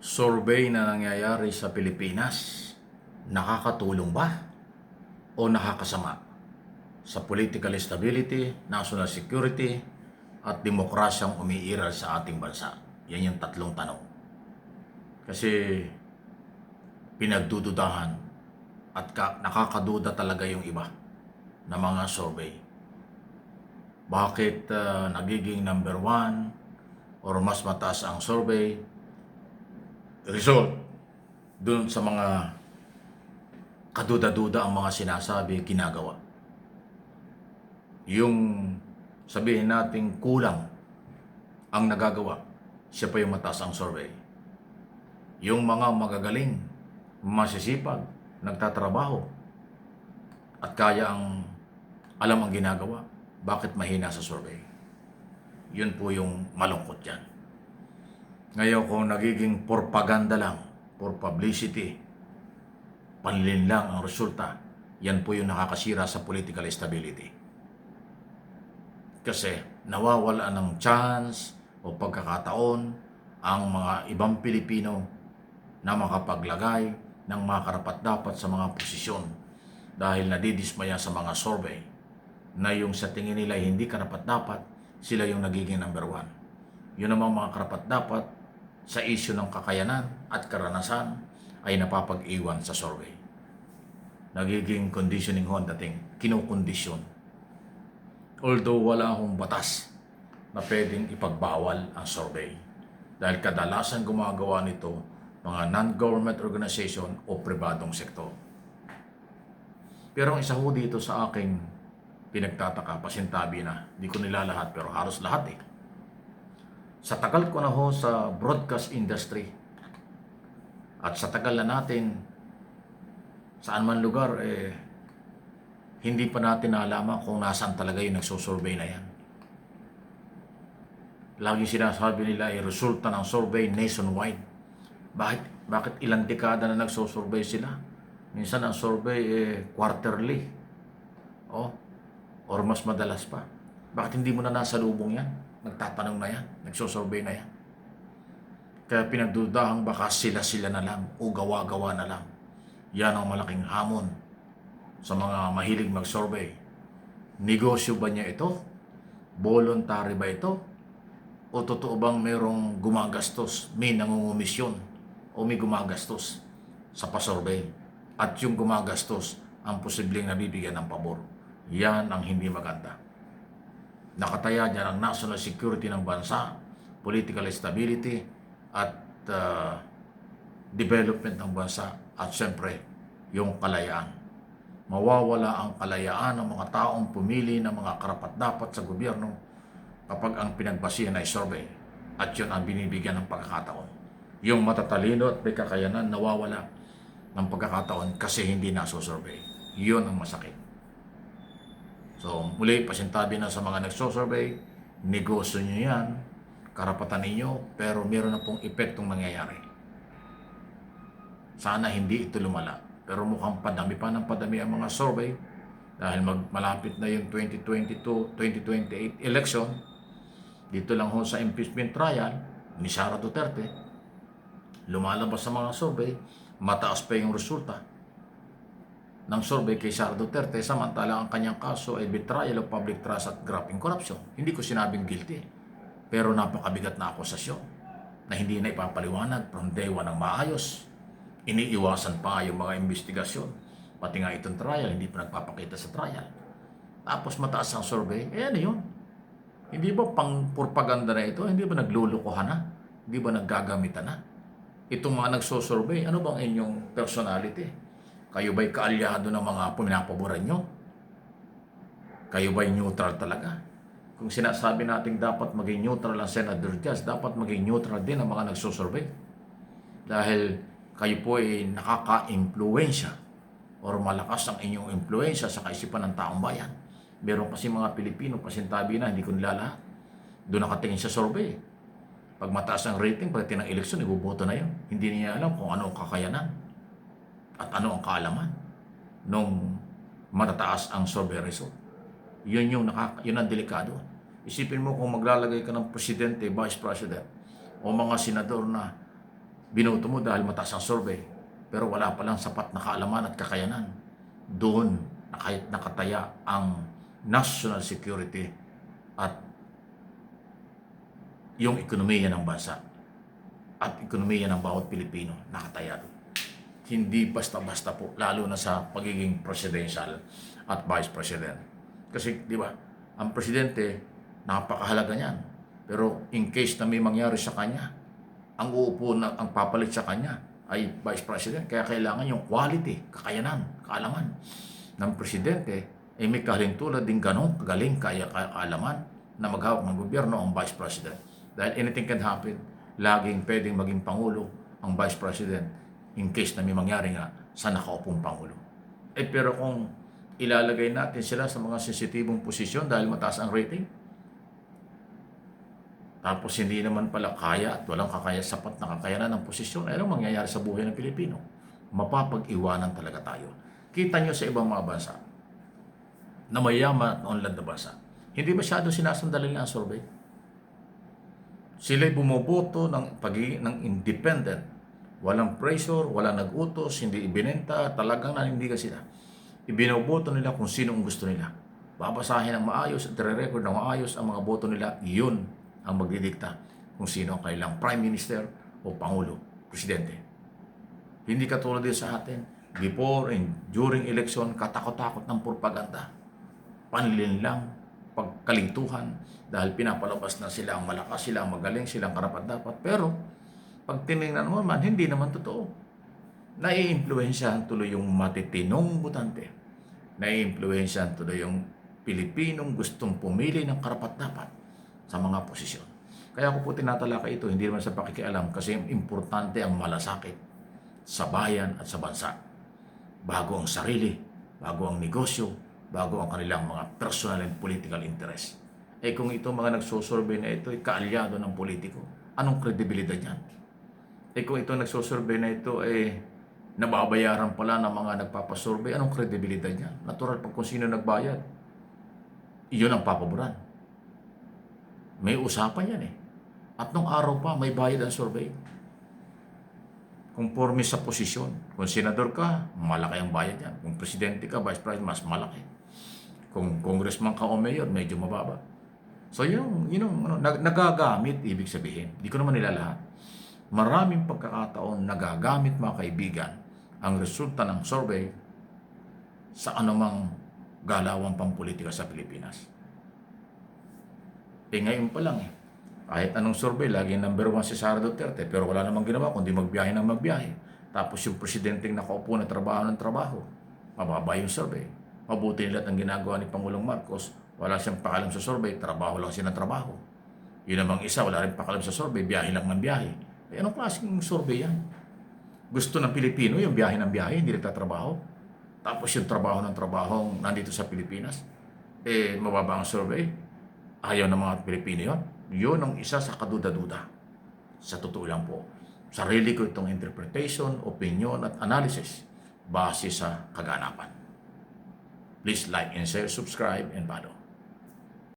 Survey na nangyayari sa Pilipinas, nakakatulong ba o nakakasama sa political stability, national security, at demokrasyang umiiral sa ating bansa? Yan yung tatlong tanong. Kasi pinagdududahan at nakakaduda talaga yung iba na mga survey. Bakit nagiging number 1 or mas mataas ang survey result dun sa mga kaduda-duda ang mga sinasabi, ginagawa. Yung sabihin natin kulang ang nagagawa, siya pa yung mataas ang survey. Yung mga magagaling, masisipag, nagtatrabaho, at kaya ang alam ang ginagawa, bakit mahina sa survey? Yun po yung malungkot yan. Ngayon kung nagiging propaganda lang, for publicity, panlin lang ang resulta, yan po yung nakakasira sa political stability. Kasi nawawala ng chance o pagkakataon ang mga ibang Pilipino na makapaglagay ng mga karapat-dapat sa mga posisyon dahil nadidismaya sa mga survey na yung sa tingin nila hindi karapat-dapat, sila yung nagiging number 1. Yun namang mga karapat-dapat sa isyu ng kakayanan at karanasan ay napapag-iwan sa survey. Nagiging conditioning ho ang dating, kinukondisyon. Although wala akong batas na pwedeng ipagbawal ang survey. Dahil kadalasan gumagawa nito mga non-government organization o pribadong sektor. Pero ang isa ho dito sa aking pinagtataka, pasintabi na, di ko nila lahat pero halos lahat eh. Sa tagal ko na ho sa broadcast industry at sa tagal na natin saan man lugar hindi pa natin nalaman kung nasaan talaga yung nagsusurvey na yan. Laging sinasabi nila ay resulta ng survey nationwide. Bakit ilang dekada na nagsusurvey sila? Minsan ang survey quarterly. Or mas madalas pa. Bakit hindi mo na nasa lubong yan? Nagtatanong na yan, nagsusurvey na yan. Kaya pinagdudahang baka sila-sila na lang o gawa-gawa na lang. Yan ang malaking hamon sa mga mahilig mag-survey. Negosyo ba niya ito? Voluntary ba ito? O totoo bang mayroong gumagastos, may nangungumisyon o may gumagastos sa pa-survey? At yung gumagastos ang posibleng nabibigyan ng pabor. Yan ang hindi maganda. Nakataya dyan ang national security ng bansa, political stability, at development ng bansa, at siyempre, yung kalayaan. Mawawala ang kalayaan ng mga taong pumili ng mga karapat-dapat sa gobyerno kapag ang pinagbasihan ay survey, at yun ang binibigyan ng pagkakataon. Yung matatalino at may kakayanan nawawala ng pagkakataon kasi hindi nasusurvey. Yun ang masakit. So, muli, pasintabi na sa mga nagsosurvey, negosyo nyo yan, karapatan ninyo, pero meron na pong epektong nangyayari. Sana hindi ito lumala. Pero mukhang padami pa ng padami ang mga survey dahil malapit na yung 2022-2028 election. Dito lang ho sa impeachment trial ni Sara Duterte, lumalabas sa mga survey, mataas pa yung resulta ng survey kay Sara Duterte, samantala ang kanyang kaso ay betrayal of public trust at graft and corruption. Hindi ko sinabing guilty, pero napakabigat na akusasyon na hindi na ipapaliwanag from day one ng maayos. Iniiwasan pa yung mga investigasyon. Pati nga itong trial, hindi pa nagpapakita sa trial. Tapos mataas ang survey, ano yun? Hindi ba pang propaganda na ito? Hindi ba naglulukuhan na? Hindi ba naggagamitan na? Itong mga nagsosurvey, ano bang inyong personality? Kayo ba'y kaalyado ng mga pinapaboran nyo? Kayo ba'y neutral talaga? Kung sinasabi natin dapat maging neutral ang Senator Diaz, dapat maging neutral din ang mga nagsusurvey. Dahil kayo po ay nakaka-impluensya or malakas ang inyong impluensya sa kaisipan ng taong bayan. Meron kasi mga Pilipino, pasintabi na, hindi ko nila lahat. Doon nakatingin sa survey. Pag mataas ang rating, pagdating ng eleksyon, ibuboto na yun. Hindi niya alam kung ano ang kakayanan at ano ang kaalaman nung matataas ang survey result. Yun ang delikado. Isipin mo kung maglalagay ka ng presidente, vice president, o mga senador na Binoto mo dahil mataas ang survey, pero wala palang sapat na kaalaman at kakayanan. Doon na kahit nakataya ang national security at yung ekonomiya ng bansa at ekonomiya ng bawat Pilipino nakataya doon. Hindi basta-basta po, lalo na sa pagiging presidential at vice president. Kasi, di ba, ang presidente, napakahalaga niyan. Pero in case na may mangyari sa kanya, ang uupo na, ang papalit sa kanya ay vice president. Kaya kailangan yung quality, kakayanan, kaalaman ng presidente ay may kahintulad din ganong kagaling kaalaman na maghawak ng gobyerno ang vice president. Dahil anything can happen, laging pwedeng maging pangulo ang vice president in case na may mangyari nga sa nakaupong pangulo. Pero kung ilalagay natin sila sa mga sensitibong posisyon dahil mataas ang rating, tapos hindi naman pala kaya at walang sapat na kakayanan ng posisyon, ay anong mangyayari sa buhay ng Pilipino? Mapapag-iwanan talaga tayo. Kita nyo sa ibang mga bansa na mayaman at unlad na bansa, hindi masyado sinasandali ang survey. Sila'y bumoboto ng independent. Walang pressure, walang nag-utos, hindi ibinenta, talagang nanindigan sila. Ibinoboto nila kung sino ang gusto nila. Babasahin ng maayos at re-record ng maayos ang mga boto nila. Yun ang magdidikta kung sino ang kailang prime minister o pangulo, presidente. Hindi katulad din sa atin, before and during election, katakot-takot ng propaganda. Panlilinlang, pagkalituhan, dahil pinapalabas na sila ang malakas, sila ang magaling, sila ang karapat-dapat. Pero, pag tinignan mo man, hindi naman totoo. Nai-impluwensyahan tuloy yung matitinong botante. Nai-impluwensyahan tuloy yung Pilipinong gustong pumili ng karapat-dapat sa mga posisyon. Kaya ako po tinatalakay ito, hindi naman sa pakikialam, kasi importante ang malasakit sa bayan at sa bansa. Bago ang sarili, bago ang negosyo, bago ang kanilang mga personal and political interest. Kung itong mga nagsosurvey na ito ay kaalyado ng politiko, anong kredibilidad yan? Kung ito nagsosurvey na ito nababayaran pala ng mga nagpapasurvey, anong kredibilidad niya? Natural pag kung sino nagbayad, iyon ang papaboran. May usapan yan At nung araw pa, may bayad ang survey. Conforme sa posisyon. Kung senador ka, malaki ang bayad yan. Kung presidente ka, vice president, mas malaki. Kung congressman ka o mayor, medyo mababa. So nagagamit, ibig sabihin. Hindi ko naman nila lahat. Maraming pagkakataon nagagamit, mga kaibigan, ang resulta ng survey sa anumang galawang pampolitika sa Pilipinas. Ngayon pa lang kahit anong survey, laging number 1 si Sara Duterte, pero wala namang ginawa kundi magbiyahe ng magbiyahe. Tapos yung presidenteng nakaupo na trabaho ng trabaho, mababa yung survey. Mabuti nila ang ginagawa ni Pangulong Marcos, wala siyang pakalam sa survey, trabaho lang siya ng trabaho. Yun namang isa, wala rin pakalam sa survey, biyahe lang ng biyahe. Anong klaseng survey yan? Gusto ng Pilipino yung biyahe ng biyahe, hindi nagtatrabaho. Tapos yung trabaho ng trabaho nandito sa Pilipinas, mababa ang survey. Ayaw ng mga Pilipino yun. Yun ang isa sa kaduda-duda. Sa totoo lang po, sarili ko itong interpretation, opinion at analysis base sa kaganapan. Please like and share, subscribe, and follow.